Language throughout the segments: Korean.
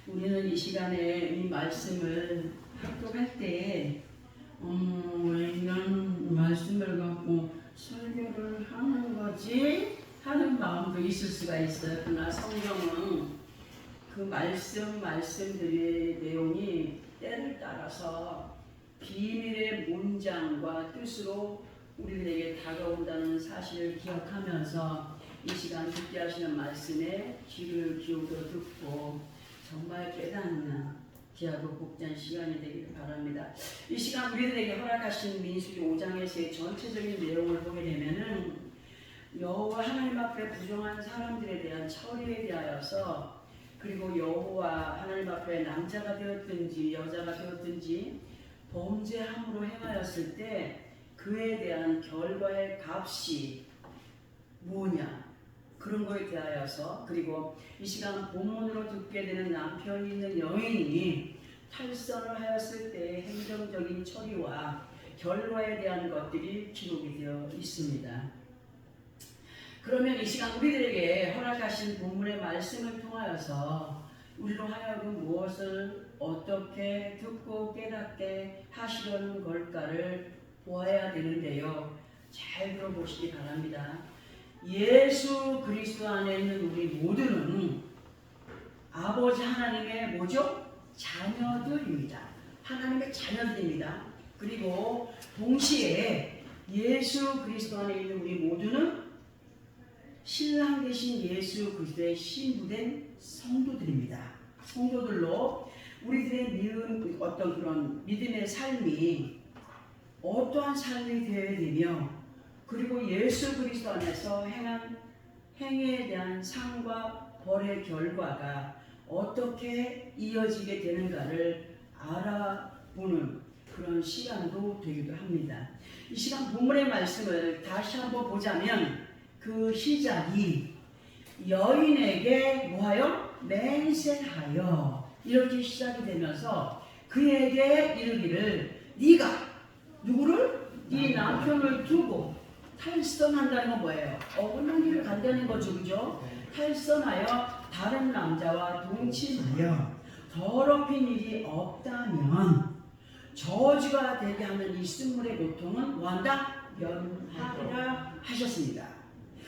우리는 이 시간에 이 말씀을 합독할 때 왜 이런 말씀을 갖고 설교를 하는 거지? 하는 마음도 있을 수가 있어요. 그러나 성경은 그 말씀들의 내용이 때를 따라서 비밀의 문장과 뜻으로 우리들에게 다가온다는 사실을 기억하면서 이 시간 듣게 하시는 말씀에 귀를 기울여 듣고 정말 깨닫는 귀하고 복된 시간이 되기를 바랍니다. 이 시간 우리들에게 허락하신 민수기 5장에서의 전체적인 내용을 보게 되면은 여호와 하나님 앞에 부정한 사람들에 대한 처리에 대하여서, 그리고 여호와 하나님 앞에 남자가 되었든지 여자가 되었든지 범죄함으로 행하였을 때 그에 대한 결과의 값이 뭐냐, 그런 거에 대하여서, 그리고 이 시간 본문으로 듣게 되는 남편이 있는 여인이 탈선을 하였을 때의 행정적인 처리와 결과에 대한 것들이 기록이 되어 있습니다. 그러면 이 시간 우리들에게 허락하신 본문의 말씀을 통하여서 우리로 하여금 무엇을 어떻게 듣고 깨닫게 하시려는 걸까를 보아야 되는데요. 잘 들어보시기 바랍니다. 예수 그리스도 안에 있는 우리 모두는 아버지 하나님의 뭐죠? 자녀들입니다. 하나님의 자녀들입니다. 그리고 동시에 예수 그리스도 안에 있는 우리 모두는 신랑 되신 예수 그리스도의 신부된 성도들입니다. 성도들로 우리들의 어떤 그런 믿음의 삶이 어떠한 삶이 되어야 되며, 그리고 예수 그리스도 안에서 행한 행위에 대한 상과 벌의 결과가 어떻게 이어지게 되는가를 알아보는 그런 시간도 되기도 합니다. 이 시간 본문의 말씀을 다시 한번 보자면 그 시작이 여인에게 뭐하여? 맹세하여, 이렇게 시작이 되면서 그에게 이르기를 네가 누구를? 네 남편을 두고 탈선한다는 건 뭐예요? 어긋난 길을 간다는 거죠, 그죠? 탈선하여 다른 남자와 동침하여 더럽힌 일이 없다면 저주가 되게 하는 이 쓴물의 고통은 뭐한다? 면하리라 하셨습니다.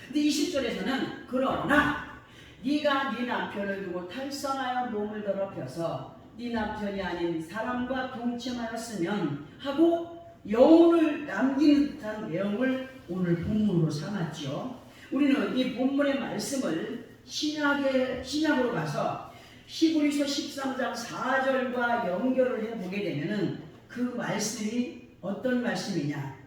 근데 20절에서는 그러나 네가 네 남편을 두고 탈선하여 몸을 더럽혀서 네 남편이 아닌 사람과 동침하였으면 하고 여운을 남기는 듯한 내용을 오늘 본문으로 삼았죠. 우리는 이 본문의 말씀을 신약으로 가서 히브리서 13장 4절과 연결을 해보게 되면 그 말씀이 어떤 말씀이냐,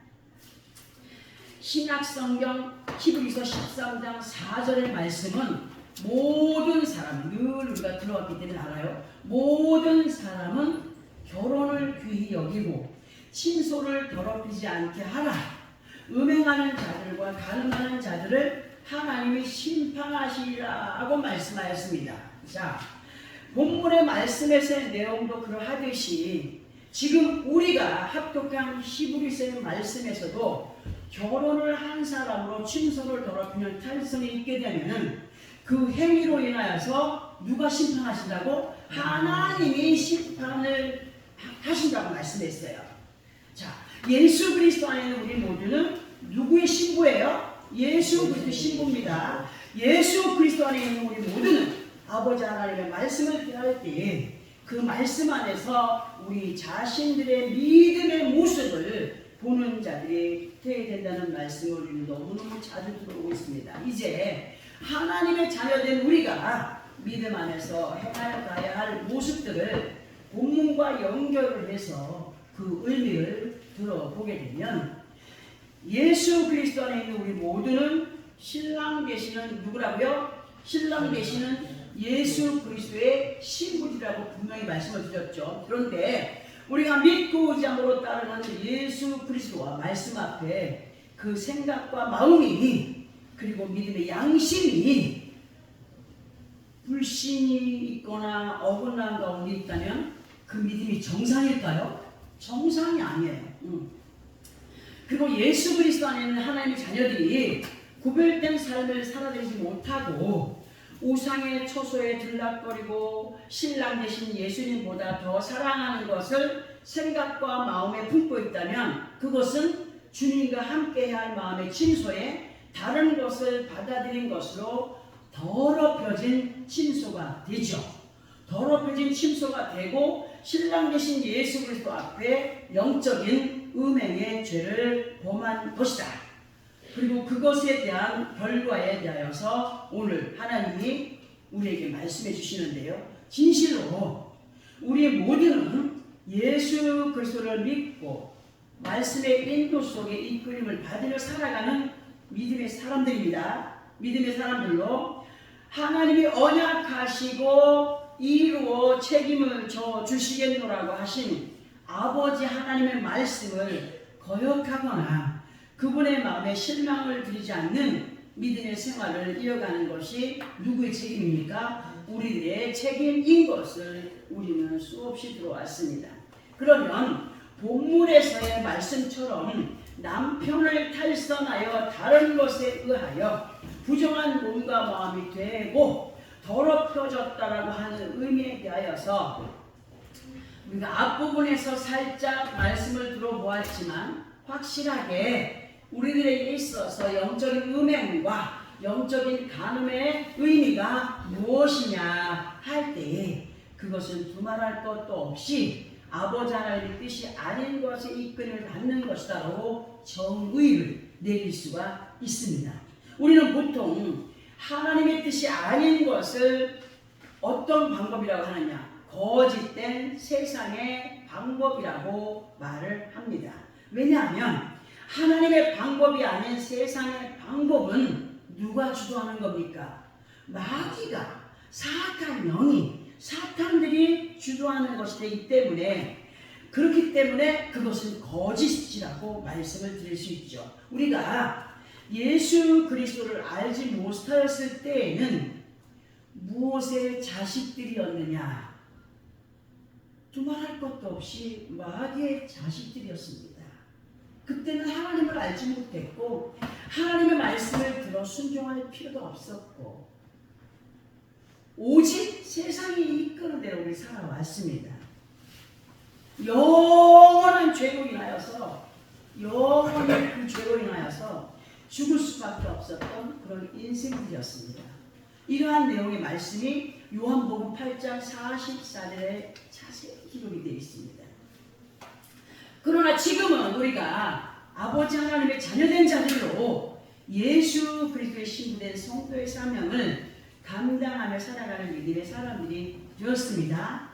신약 성경 히브리서 13장 4절의 말씀은 모든 사람, 늘 우리가 들어왔기 때문에 알아요. 모든 사람은 결혼을 귀히 여기고 친소를 더럽히지 않게 하라. 음행하는 자들과 가늠하는 자들을 하나님이 심판하시리라고 말씀하였습니다. 자, 본문의 말씀에서의 내용도 그러하듯이 지금 우리가 합독한 히브리서의 말씀에서도 결혼을 한 사람으로 친소를 더럽히는 탈선이 있게 되면 그 행위로 인하여서 누가 심판하신다고? 하나님이 심판을 하신다고 말씀했어요. 자, 예수 그리스도 안에 있는 우리 모두는 누구의 신부예요? 예수 그리스도 신부입니다. 예수 그리스도 안에 있는 우리 모두는 아버지 하나님의 말씀을 대할 때에 그 말씀 안에서 우리 자신들의 믿음의 모습을 보는 자들이 되어야 된다는 말씀을 우리는 너무너무 자주 들어오고 있습니다. 이제 하나님의 자녀된 우리가 믿음 안에서 행하여 가야 할 모습들을 본문과 연결을 해서 그 의미를 들어보게 되면, 예수 그리스도 안에 있는 우리 모두는 신랑 되시는 누구라고요? 신랑 되시는 예수 그리스도의 신부들이라고 분명히 말씀을 드렸죠. 그런데 우리가 믿고 의지함으로 따르는 예수 그리스도와 말씀 앞에 그 생각과 마음이, 그리고 믿음의 양심이 불신이 있거나 어긋난 가운데 있다면 그 믿음이 정상일까요? 정상이 아니에요. 그리고 예수 그리스도 안에 있는 하나님의 자녀들이 구별된 삶을 살아내지 못하고 우상의 처소에 들락거리고 신랑 되신 예수님보다 더 사랑하는 것을 생각과 마음에 품고 있다면 그것은 주님과 함께해야 할 마음의 침소에 다른 것을 받아들인 것으로 더럽혀진 침소가 되죠. 더럽혀진 침소가 되고 신랑 되신 예수 그리스도 앞에 영적인 음행의 죄를 범한 것이다. 그리고 그것에 대한 결과에 대하여서 오늘 하나님이 우리에게 말씀해 주시는데요. 진실로 우리 모두는 예수 그리스도를 믿고 말씀의 인도 속에 이끌림을 받으며 살아가는 믿음의 사람들입니다. 믿음의 사람들로 하나님이 언약하시고 이루어 책임을 져 주시겠노라고 하신 아버지 하나님의 말씀을 거역하거나 그분의 마음에 실망을 드리지 않는 믿음의 생활을 이어가는 것이 누구의 책임입니까? 우리들의 책임인 것을 우리는 수없이 들어왔습니다. 그러면 본문에서의 말씀처럼 남편을 탈선하여 다른 것에 의하여 부정한 몸과 마음이 되고 더럽혀졌다라고 하는 의미에 대하여서 우리가 앞부분에서 살짝 말씀을 들어보았지만 확실하게 우리들에게 있어서 영적인 음행과 영적인 간음의 의미가 무엇이냐 할 때에 그것은 두말할 것도 없이 아버지 하나님의 뜻이 아닌 것에 이끌림을 받는 것이다라고 정의를 내릴 수가 있습니다. 우리는 보통 하나님의 뜻이 아닌 것을 어떤 방법이라고 하느냐? 거짓된 세상의 방법이라고 말을 합니다. 왜냐하면 하나님의 방법이 아닌 세상의 방법은 누가 주도하는 겁니까? 마귀가, 사악한 영이, 사탄들이 주도하는 것이 되기 때문에 그렇기 때문에 그것은 거짓이라고 말씀을 드릴 수 있죠. 우리가 예수 그리스도를 알지 못하였을 때에는 무엇의 자식들이었느냐? 두말할 것도 없이 마귀의 자식들이었습니다. 그때는 하나님을 알지 못했고 하나님의 말씀을 들어 순종할 필요도 없었고 오직 세상이 이끄는 대로 우리 살아왔습니다. 영원한 죄로 인하여서 영원히 그 죄로 인하여서 죽을 수밖에 없었던 그런 인생들이었습니다. 이러한 내용의 말씀이 요한복음 8장 44절에 자세히 기록이 되어 있습니다. 그러나 지금은 우리가 아버지 하나님의 자녀된 자들로 예수 그리스도의 신부된 성도의 사명을 감당하며 살아가는 믿음의 사람들이 되었습니다.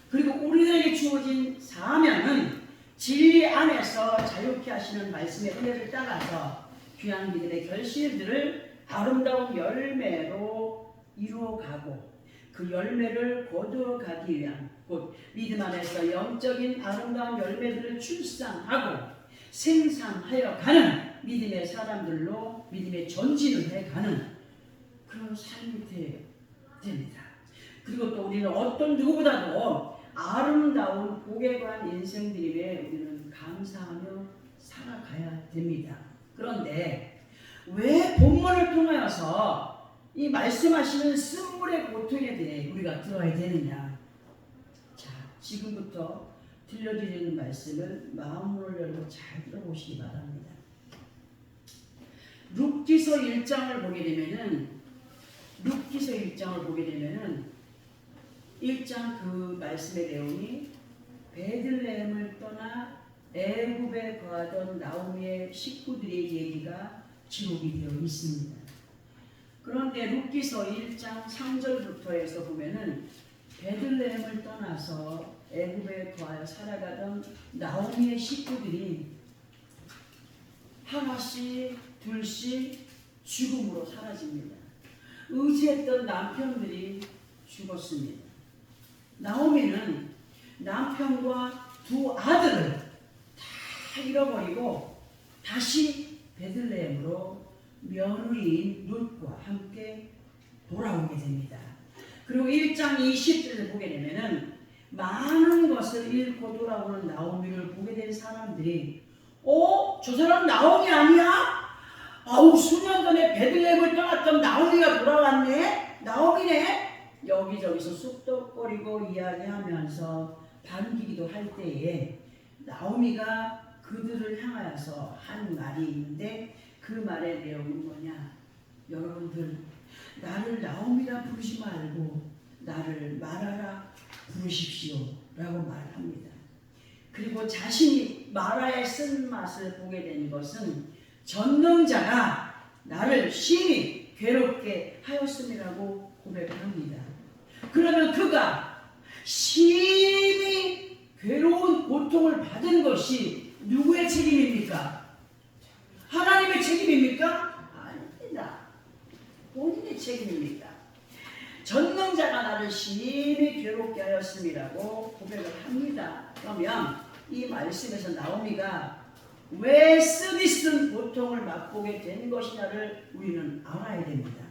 그리고 우리들에게 주어진 사명은 진리 안에서 자유케 하시는 말씀의 은혜를 따라서 귀한 믿음의 결실들을 아름다운 열매로 이루어가고 그 열매를 거두어가기 위한 곧 믿음 안에서 영적인 아름다운 열매들을 출산하고 생산하여 가는 믿음의 사람들로 믿음의 전진을 해가는 그런 삶이 됩니다. 그리고 또 우리는 어떤 누구보다도 아름다운 복에 관한 인생들임에 우리는 감사하며 살아가야 됩니다. 그런데 왜 본문을 통하여서 이 말씀하시는 쓴물의 고통에 대해 우리가 들어야 되느냐? 자, 지금부터 들려드리는 말씀을 마음을 열고 잘 들어보시기 바랍니다. 룻기서 1장을 보게 되면은 1장 그 말씀의 내용이 베들레헴을 떠나 애굽에 거하던 나오미의 식구들의 얘기가 기록이 되어 있습니다. 그런데 룻기서 1장 3절부터 해서 보면은 베들레헴을 떠나서 애굽에 거하여 살아가던 나오미의 식구들이 하나씩 둘씩 죽음으로 사라집니다. 의지했던 남편들이 죽었습니다. 나오미는 남편과 두 아들을 다 잃어버리고 다시 베들레헴으로 며느리인 룻과 함께 돌아오게 됩니다. 그리고 1장 20절을 보게 되면은 많은 것을 잃고 돌아오는 나오미를 보게 된 사람들이 저 사람 나오미 아니야? 아우 수년 전에 베들레헴을 떠났던 나오미가 돌아왔네? 나오미네 여기저기서 쑥덕거리고 이야기하면서 반기기도 할 때에 나오미가 그들을 향하여서 한 말이 있는데 그 말의 내용은 뭐냐? 여러분들 나를 나오미라 부르지 말고 나를 마라라 부르십시오 라고 말합니다. 그리고 자신이 마라의 쓴맛을 보게 된 것은 전능자가 나를 심히 괴롭게 하였음이라고 고백합니다. 그러면 그가 심히 괴로운 고통을 받은 것이 누구의 책임입니까? 하나님의 책임입니까? 아닙니다. 본인의 책임입니다. 전능자가 나를 심히 괴롭게 하였음이라고 고백을 합니다. 그러면 이 말씀에서 나오미가 왜 쓰디쓴 고통을 맛보게 된 것이냐를 우리는 알아야 됩니다.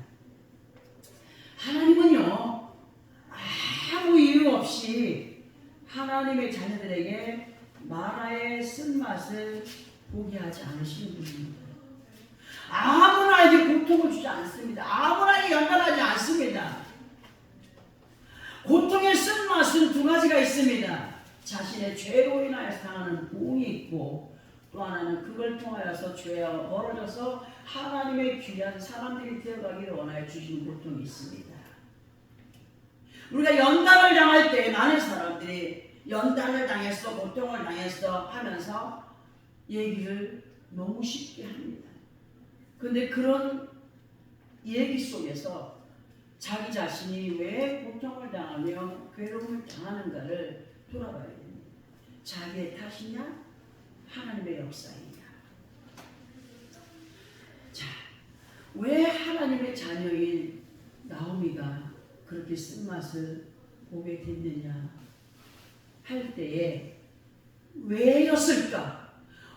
하나님은요 아무 이유 없이 하나님의 자녀들에게 마라의 쓴맛을 보게 하지 않으시는 분입니다. 아무나에게 고통을 주지 않습니다. 아무나에게 연단하지 않습니다. 고통의 쓴맛은 두 가지가 있습니다. 자신의 죄로 인하여서 당하는 보응이 있고 또 하나는 그걸 통하여서 죄가 벌어져서 하나님의 귀한 사람들이 되어가기를 원하여 주시는 고통이 있습니다. 우리가 연단을 당할 때 많은 사람들이 연단을 당했어, 고통을 당했어 하면서 얘기를 너무 쉽게 합니다. 그런데 그런 얘기 속에서 자기 자신이 왜 고통을 당하며 괴로움을 당하는가를 돌아봐야 됩니다. 자기의 탓이냐? 하나님의 역사이냐? 자, 왜 하나님의 자녀인 나오미가 그렇게 쓴맛을 보게 됐느냐 할 때에 왜였을까?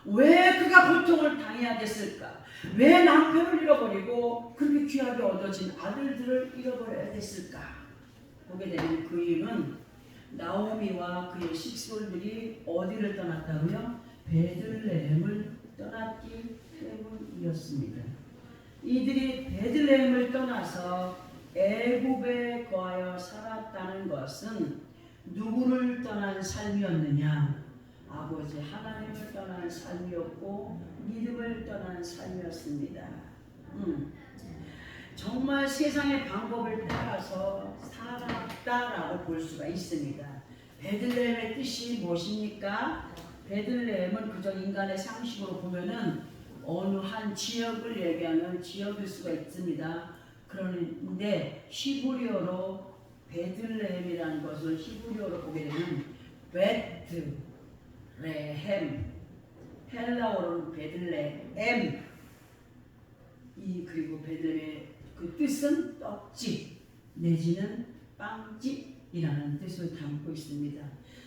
왜 그가 고통을 당해야 됐을까? 왜 남편을 잃어버리고 그렇게 귀하게 얻어진 아들들을 잃어버려야 됐을까? 보게 되면 그 이유는 나오미와 그의 식솔들이 어디를 떠났다고요? 베들레헴을 떠났기 때문이었습니다. 이들이 베들레헴을 떠나서 애굽에 거하여 살았다는 것은 누구를 떠난 삶이었느냐? 아버지 하나님을 떠난 삶이었고 믿음을 떠난 삶이었습니다. 정말 세상의 방법을 따라서 살았다라고 볼 수가 있습니다. 베들레헴의 뜻이 무엇입니까? 베들레헴은 그저 인간의 상식으로 보면은 어느 한 지역을 얘기하는 지역일 수가 있습니다. 그런데 히브리어로 베들레헴이라는 것을 히브리어로 보게 되면 베트레헴, 헬라어로는 베들레헴, 그리고 베들레헴의 그 뜻은 떡집 내지는 빵집이라는 뜻을 담고 있습니다.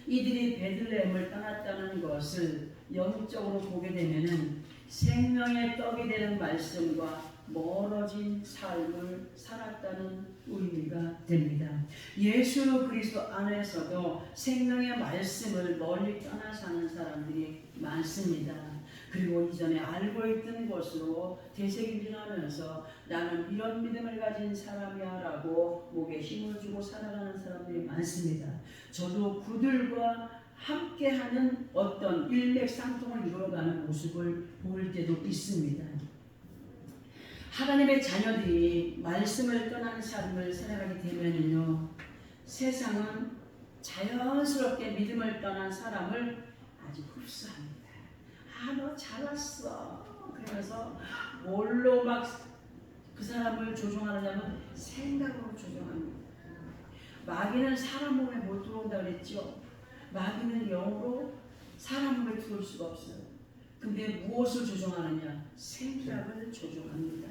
이들이 베들레헴을 떠났다는 것을 영적으로 보게 되면은 생명의 떡이 되는 말씀과 멀어진 삶을 살았다는 의미가 됩니다. 예수 그리스도 안에서도 생명의 말씀을 멀리 떠나 사는 사람들이 많습니다. 그리고 이전에 알고 있던 것으로 되새김질하면서 나는 이런 믿음을 가진 사람이야 라고 목에 힘을 주고 살아가는 사람들이 많습니다. 저도 그들과 함께하는 어떤 일맥상통을 이루어가는 모습을 볼 때도 있습니다. 하나님의 자녀들이 말씀을 떠나는 삶을 살아가게 되면요, 세상은 자연스럽게 믿음을 떠난 사람을 아주 흡수합니다. 너 잘났어. 그러면서 뭘로 막 그 사람을 조종하느냐면 생각으로 조종합니다. 마귀는 사람 몸에 못 들어온다 그랬죠. 마귀는 영으로 사람 몸에 들어올 수가 없어요. 근데 무엇을 조종하느냐? 생각을 조종합니다.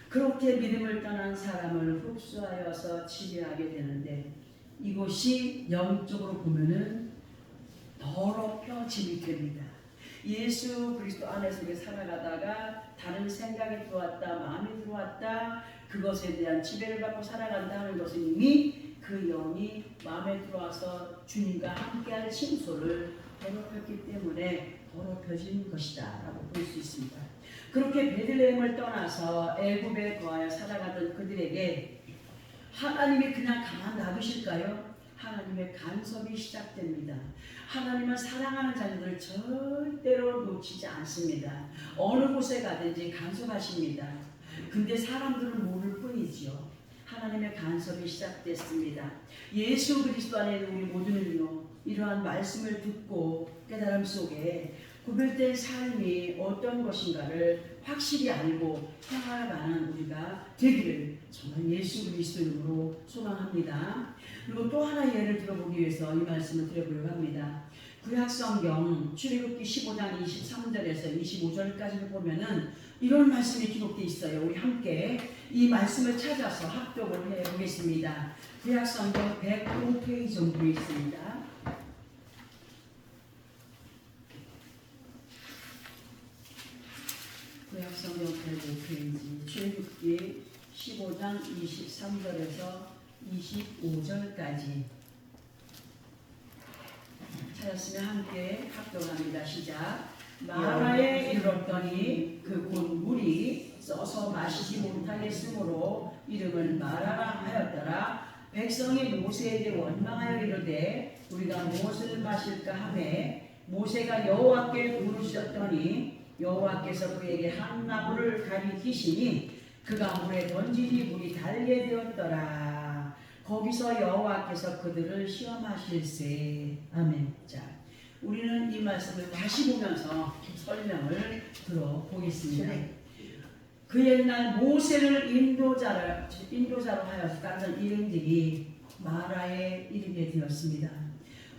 그렇게 믿음을 떠난 사람을 흡수하여서 지배하게 되는데 이것이 영적으로 보면은 더럽혀짐이 됩니다. 예수 그리스도 안에서 살아가다가 다른 생각이 들어왔다, 마음이 들어왔다, 그것에 대한 지배를 받고 살아간다는 것은 이미 그 영이 마음에 들어와서 주님과 함께할 칭소를 더럽혔기 때문에 더럽혀진 것이다 라고 볼 수 있습니다. 그렇게 베들레헴을 떠나서 애굽에 거하여 살아가던 그들에게 하나님이 그냥 가만 놔두실까요? 하나님의 간섭이 시작됩니다. 하나님은 사랑하는 자녀들을 절대로 놓치지 않습니다. 어느 곳에 가든지 간섭하십니다. 근데 사람들은 모를 뿐이지요. 하나님의 간섭이 시작됐습니다. 예수 그리스도 안에 있는 우리 모두는요, 이러한 말씀을 듣고 깨달음 속에 구별된 삶이 어떤 것인가를 확실히 알고 향하가는 우리가 되기를 정말 예수 그리스도 이름으로 소망합니다. 그리고 또 하나 예를 들어보기 위해서 이 말씀을 드려보려고 합니다. 구약성경 출애굽기 15장 23절에서 25절까지를 보면은 이런 말씀이 기록되어 있어요. 우리 함께 이 말씀을 찾아서 합독을 해보겠습니다. 구약성경 105페이지 정도에 있습니다. 구약성경 105페이지 출애굽기 15장 23절에서 25절까지 찾았으면 함께 합독합니다. 시작. 마라에 이르렀더니 그 곧 물이 써서 마시지 못하겠으므로 이름을 마라라 하였더라. 백성이 모세에게 원망하여 이르되 우리가 무엇을 마실까 하매 모세가 여호와께 부르셨더니 여호와께서 그에게 한 나무를 가리키시니 그가 물에 던지니 물이 달게 되었더라. 거기서 여호와께서 그들을 시험하실세. 아멘. 자, 우리는 이 말씀을 다시 보면서 설명을 들어보겠습니다. 그 옛날 모세를 인도자로 하여 따르던 일행들이 마라에 이르게 되었습니다.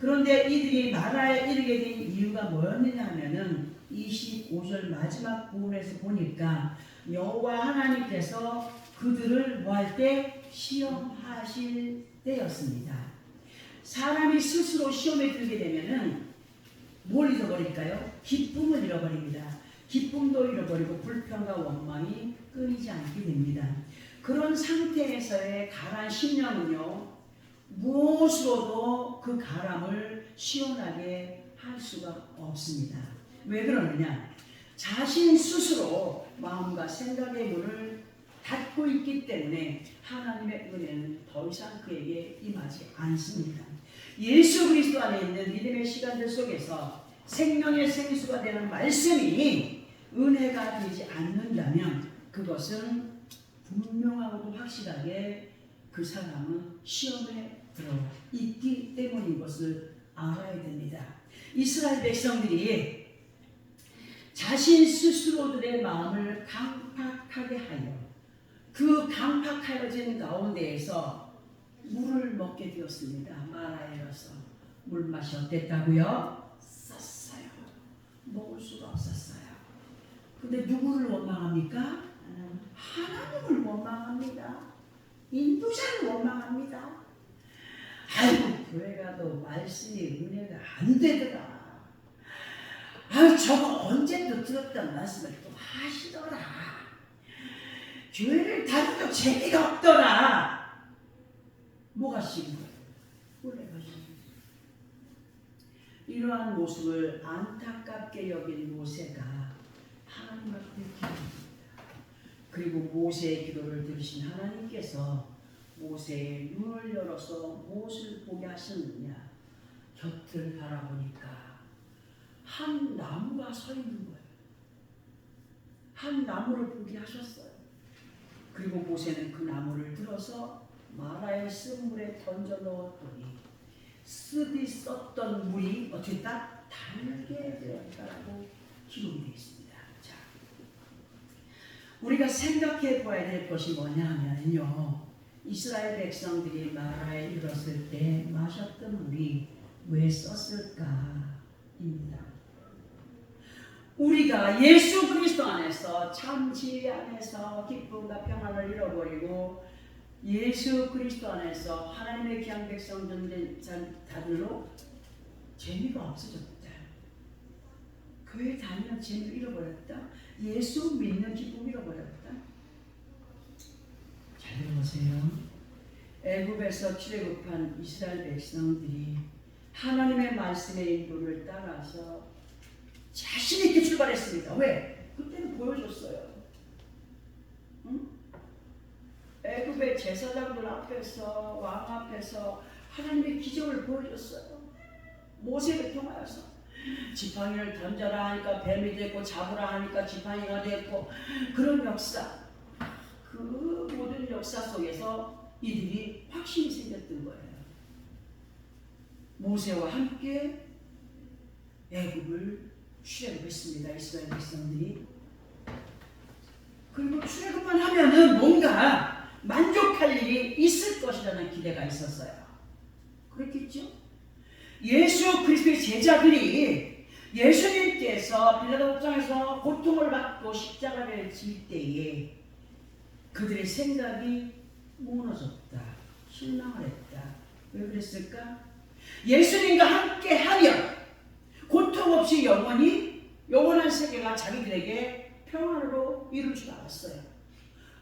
그런데 이들이 마라에 이르게 된 이유가 뭐였느냐 하면은 25절 마지막 부분에서 보니까 여호와 하나님께서 그들을 뭐할 때 시험하실 때였습니다. 사람이 스스로 시험에 들게 되면은 뭘 잃어버릴까요? 기쁨을 잃어버립니다. 기쁨도 잃어버리고 불평과 원망이 끊이지 않게 됩니다. 그런 상태에서의 가라앉은 심령은요, 무엇으로도 그 가람을 시원하게 할 수가 없습니다. 왜 그러느냐? 자신 스스로 마음과 생각의 문을 닫고 있기 때문에 하나님의 은혜는 더 이상 그에게 임하지 않습니다. 예수 그리스도 안에 있는 믿음의 시간들 속에서 생명의 생수가 되는 말씀이 은혜가 되지 않는다면 그것은 분명하고도 확실하게 그 사람은 시험에 들어 있기 때문인 것을 알아야 됩니다. 이스라엘 백성들이 자신 스스로들의 마음을 강팍하게 하여 그 강팍하여진 가운데에서 물을 먹게 되었습니다. 마라에서 물맛이 어땠다고요? 쌌어요. 먹을 수가 없었어요. 근데 누구를 원망합니까? 하나님을 원망합니다. 인도자를 원망합니다. 아이고, 교회 가도 말씀이 은혜가 안 되더라. 아유, 저거 언제 또 들었던 말씀을 또 하시더라. 교회를 다녀도 재미가 없더라. 뭐가 싫은 거예요? 원래가 싫은 거예요. 이러한 모습을 안타깝게 여긴 모세가 하나님 앞에 기도합니다. 그리고 모세의 기도를 들으신 하나님께서 모세의 눈을 열어서 무엇을 보게 하셨느냐? 곁을 바라보니까 한 나무가 서 있는 거예요. 한 나무를 보게 하셨어요. 그리고 모세는 그 나무를 들어서 마라의 쓴물에 던져 넣었더니 습이 썼던 물이 어떻게 딱 달게 되었다라고 기록이 되어 있습니다. 자, 우리가 생각해 보아야 될 것이 뭐냐 하면요, 이스라엘 백성들이 마라에 이르렀을 때 마셨던 물이 왜 썼을까입니다. 우리가 예수 그리스도 안에서 참 지혜 안에서 기쁨과 평안을 잃어버리고 예수 그리스도 안에서 하나님의 귀한 백성들로 재미가 없어졌다. 교회 다니는 재미를 잃어버렸다. 예수 믿는 기쁨을 잃어버렸다. 잘 들어보세요. 애굽에서 출애굽한 이스라엘 백성들이 하나님의 말씀의 인도를 따라서 자신 있게 출발했습니다. 왜? 그때는 보여줬어요. 응? 애굽의 제사장들 앞에서 왕 앞에서 하나님의 기적을 보여줬어요. 모세를 통하여서 지팡이를 던져라 하니까 뱀이 됐고 잡으라 하니까 지팡이가 됐고 그런 역사, 그 모든 역사 속에서 이들이 확신이 생겼던 거예요. 모세와 함께 애굽을 출애굽했습니다. 이스라엘 백성들이. 그리고 출애굽만 하면은 뭔가 만족할 일이 있을 것이라는 기대가 있었어요. 그렇겠죠? 예수 그리스도의 제자들이 예수님께서 빌라도 법정에서 고통을 받고 십자가를 질 때에 그들의 생각이 무너졌다. 실망을 했다. 왜 그랬을까? 예수님과 함께 하면 고통 없이 영원한 세계가 자기들에게 평안으로 이룰 줄 알았어요.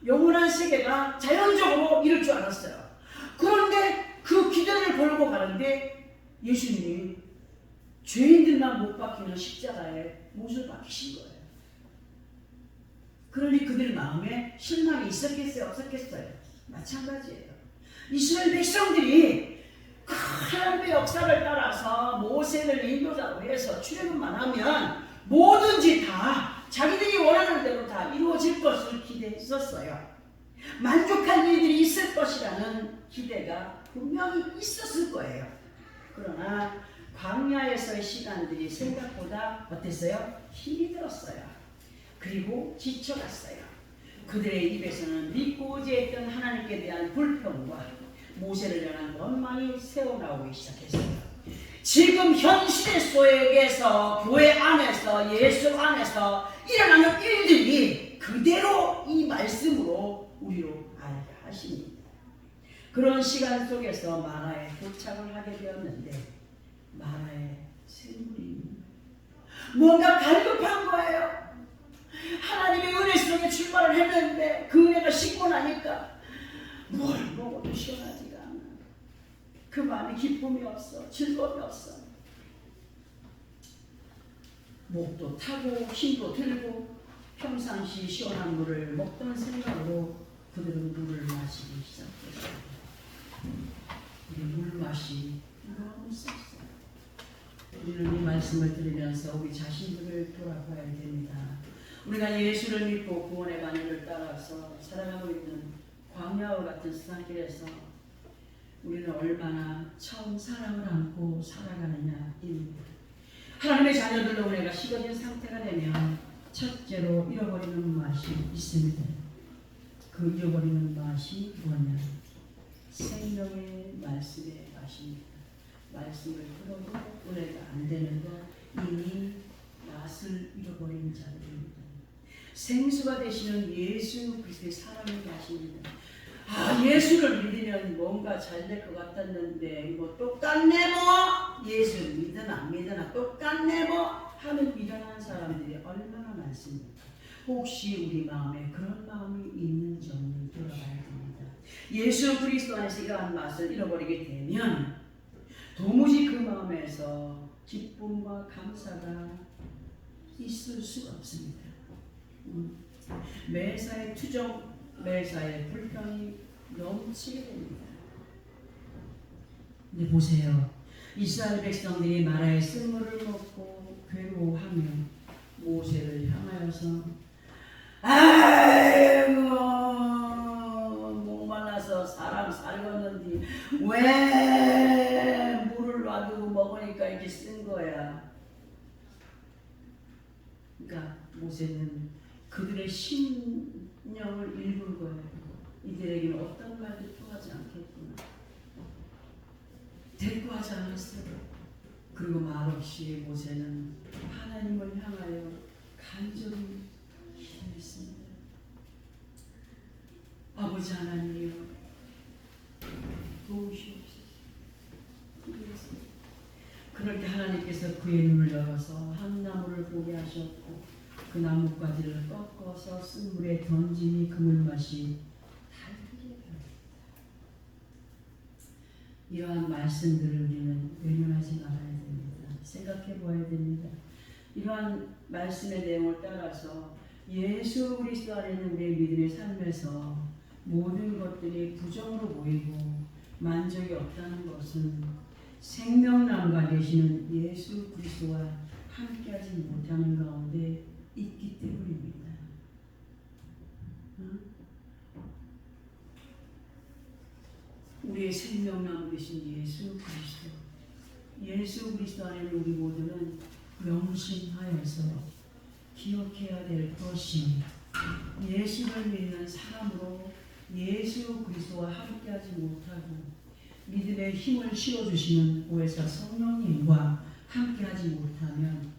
영원한 세계가 자연적으로 이룰 줄 알았어요. 그런데 그 기대를 걸고 가는데 예수님이 죄인들만 못 박히는 십자가에 못을 박히신 거예요. 그러니 그들 마음에 실망이 있었겠어요? 없었겠어요? 마찬가지예요. 이스라엘 백성들이 하나님의 역사를 따라서 모세를 인도자로 해서 출애굽만 하면 뭐든지 다 자기들이 원하는 대로 다 이루어질 것을 기대했었어요. 만족한 일들이 있을 것이라는 기대가 분명히 있었을 거예요. 그러나 광야에서의 시간들이 생각보다 어땠어요? 힘이 들었어요. 그리고 지쳐갔어요. 그들의 입에서는 믿고 의지했던 하나님께 대한 불평과 모세를 향한 원망이 새어나오기 시작했어요. 지금 현실 속에서 교회 안에서 예수 안에서 일어나는 일들이 그대로 이 말씀으로 우리로 알게 하십니다. 그런 시간 속에서 마라에 도착을 하게 되었는데 마라에 샘물이 뭔가 갈급한 거예요. 하나님의 은혜 속에 출발을 했는데 그 은혜가 식고 나니까 뭘 먹어도 시원하지가 않아. 그 마음에 기쁨이 없어. 즐거움이 없어. 목도 타고 힘도 들고 평상시 시원한 물을 먹던 생각으로 그들은 물을 마시기 시작했어요. 물 맛이 너무 셌어요. 우리는 이 말씀을 들으면서 우리 자신들을 돌아봐야 됩니다. 우리가 예수를 믿고 구원의 바늘을 따라서 살아가고 있는 광야와 같은 세상길에서 우리는 얼마나 처음 사랑을 안고 살아가느냐입니다. 하나님의 자녀들로 우리가 식어진 상태가 되면 첫째로 잃어버리는 맛이 있습니다. 그 잃어버리는 맛이 뭐냐? 생명의 말씀의 맛입니다. 말씀을 들어도 은혜가 안 되는 것, 이미 맛을 잃어버린 자들입니다. 생수가 되시는 예수 그리스도의 사랑의 맛입니다. 예수를 믿으면 뭔가 잘 될 것 같았는데 뭐 똑같네 뭐 예수 믿으나 안 믿으나 똑같네 뭐 하는 미련한 사람들이 얼마나 많습니까? 혹시 우리 마음에 그런 마음이 있는지 없는지 돌아봐야 됩니다. 예수 그리스도 안에서 이러한 맛을 잃어버리게 되면 도무지 그 마음에서 기쁨과 감사가 있을 수가 없습니다. 매사의 투정, 매사의 불평이 넘치게 됩니다. 근데 보세요. 이스라엘 백성들이 마라의 쓴물을 먹고 괴로워하며 모세를 향하여서 아이고 목말라서 사람 살겠는데 왜 물을 놔두고 먹으니까 이렇게 쓴 거야. 그러니까 모세는 그들의 심령을 읽은 거예요. 이들에게는 어떤 말도 통하지 않겠구나. 대꾸하지 않았어요. 그리고 말없이 모세는 하나님을 향하여 간절히 기도했습니다. 아버지 하나님이여 도우시옵소서. 그럴 때 하나님께서 그의 눈을 열어서 한 나무를 보게 하셨고 그 나뭇가지를 꺾어서 쓴물에 던지니 그 물맛이 달게 되었다. 이러한 말씀들을 우리는 외면하지 말아야 됩니다. 생각해 보아야 됩니다. 이러한 말씀의 내용을 따라서 예수 그리스도 안에 있는 우리의 믿음의 삶에서 모든 것들이 부정으로 보이고 만족이 없다는 것은 생명나무가 되시는 예수 그리스도와 함께하지 못하는 가운데 있기 때문입니다. 우리의 생명나무 되신 예수 그리스도, 예수 그리스도 안에 우리 모두는 명심하여서 기억해야 될 것이 예수를 믿는 사람으로 예수 그리스도와 함께하지 못하고 믿음의 힘을 실어주시는 보혜사 성령님과 함께하지 못하면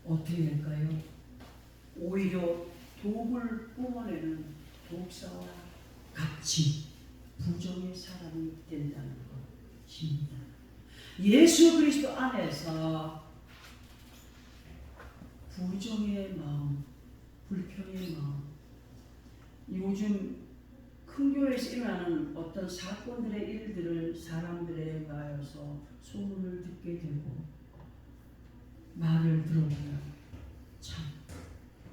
어떻게 될까요? 오히려 독을 뿜어내는 독사와 같이 부정의 사람이 된다는 것입니다. 예수 그리스도 안에서 부정의 마음, 불평의 마음, 요즘 큰 교회에서 일어나는 어떤 사건들의 일들을 사람들에 가서 소문을 듣게 되고 말을 들어보면 참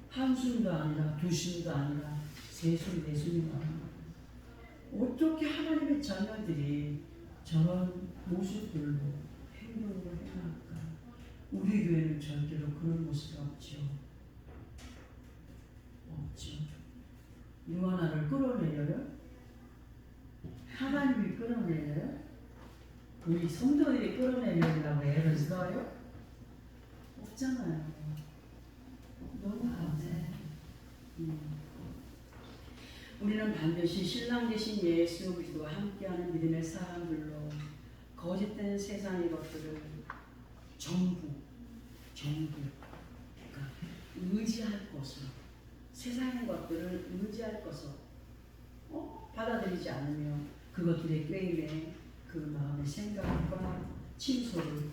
한숨도 아니라 두숨도 아니라 세숨 네숨이 나옵니다. 어떻게 하나님의 자녀들이 저런 모습들로 행동을 해나갈까? 우리 교회는 절대로 그런 모습이 없죠. 누가 나를 끌어내려요? 하나님이 끌어내려요? 우리 성도들이 끌어내려고 애를 써요? 없잖아요. 너무 감사해요. 우리는 반드시 신랑 되신 예수 그리스도와 함께하는 믿음의 사람들로 거짓된 세상의 것들을 전부 그러니까 의지할 것으로, 세상의 것들을 의지할 것으로 받아들이지 않으며 그것들의 꾀임에 그 마음의 생각과 침소를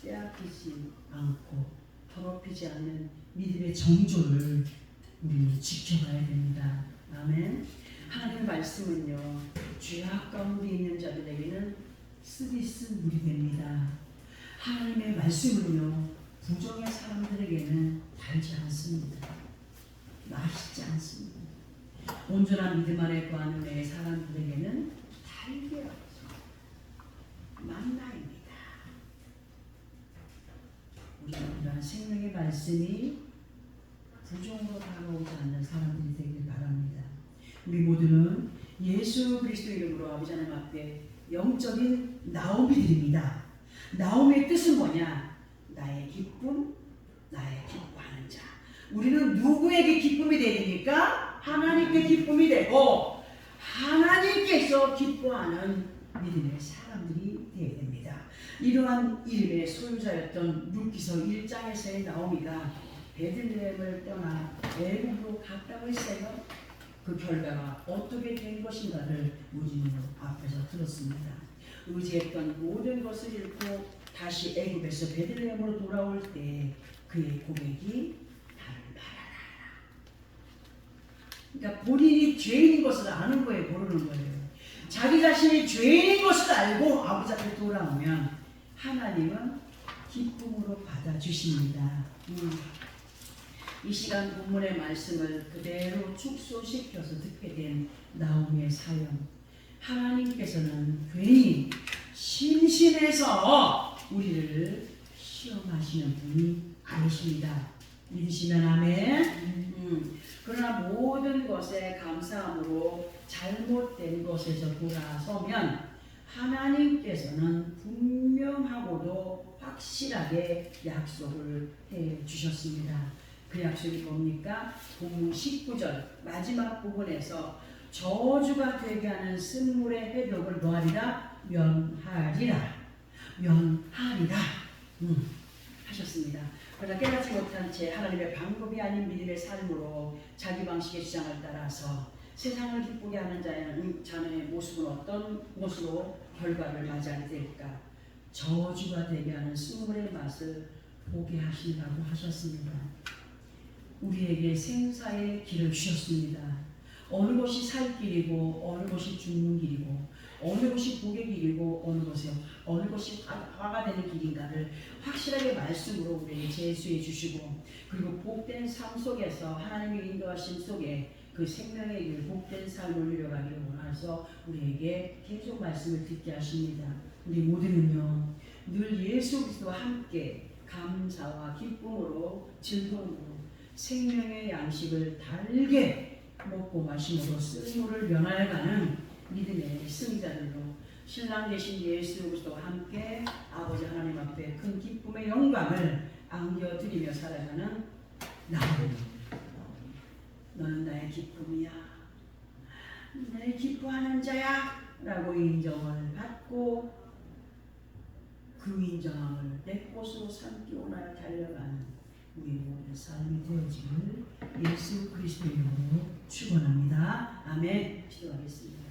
빼앗기지 않고 더럽히지 않는 믿음의 정조를 우리는 지켜가야 됩니다. 아멘. 하나님의 말씀은요, 죄악 가운데 있는 자들에게는 쓰디쓴 물이 됩니다. 하나님의 말씀은요, 부정의 사람들에게는 달지 않습니다. 맛있지 않습니다. 온전한 믿음 안에 거하는 내 사람들에게는 달게 만나입니다. 우리는 이러한 생명의 말씀이 부정으로 다가오지 않는 사람들이 되길 바랍니다. 우리 모두는 예수 그리스도 이름으로 아버지 하나님 앞에 영적인 나오미들입니다. 나오미의 뜻은 뭐냐? 나의 기쁨, 나의 기뻐하는 자. 우리는 누구에게 기쁨이 되야 됩니까? 하나님께 기쁨이 되고 하나님께서 기뻐하는 믿음의 사람들이 되어야 됩니다. 이러한 이름의 소유자였던 룻기서 1장에서의 나오미가 베들레헴을 떠나 애굽으로 갔다고 했어요. 그 결과가 어떻게 된 것인가를 우리는 앞에서 들었습니다. 의지했던 모든 것을 잃고 다시 애굽에서 베들레헴으로 돌아올 때 그의 고백이 나를 말하라. 그러니까 본인이 죄인인 것을 아는 거예요, 모르는 거예요. 자기 자신이 죄인인 것을 알고 아버지 앞에 돌아오면 하나님은 기쁨으로 받아주십니다. 이 시간 본문의 말씀을 그대로 축소시켜서 듣게 된 나오미의 사연. 하나님께서는 괜히 심심해서 우리를 시험하시는 분이 아니십니다. 믿으시면 아멘. 그러나 모든 것에 감사함으로 잘못된 것에서 돌아서면 하나님께서는 분명하고도 확실하게 약속을 해 주셨습니다. 그 약속이 뭡니까? 본문 19절 마지막 부분에서 저주가 되게 하는 쓴물의 해독을 뭐하리라? 면하리라. 하셨습니다. 그러나 깨닫지 못한 채 하나님의 방법이 아닌 믿음의 삶으로 자기 방식의 주장을 따라서 세상을 기쁘게 하는 자의 모습은 어떤 모습으로 결과를 맞이하게 될까? 저주가 되게 하는 쓴물의 맛을 보게 하신다고 하셨습니다. 우리에게 생사의 길을 주셨습니다. 어느 것이 살 길이고 어느 것이 죽는 길이고 어느 것이 복의 길이고 어느 것이 화가 되는 길인가를 확실하게 말씀으로 우리에게 제시해 주시고 그리고 복된 삶 속에서 하나님의 인도하심 속에 그 그 생명의 길 복된 삶을 누려가기를 원해서 우리에게 계속 말씀을 듣게 하십니다. 우리 모두는요 늘 예수 그리스도와 함께 감사와 기쁨으로 즐거움으로 생명의 양식을 달게 먹고 마심으로 쓸모를 면하여가는 믿음의 승자들로 신랑 되신 예수 그리스도와 함께 아버지 하나님 앞에 큰 기쁨의 영광을 안겨드리며 살아가는 나를 너는 나의 기쁨이야 내 기뻐하는 자야 라고 인정을 받고 그 인정함을 내 곳으로 삼기 원하여 달려가는 우리 모든 삶이 되어지길 예수 그리스도의 이름으로 축원합니다. 아멘. 기도하겠습니다.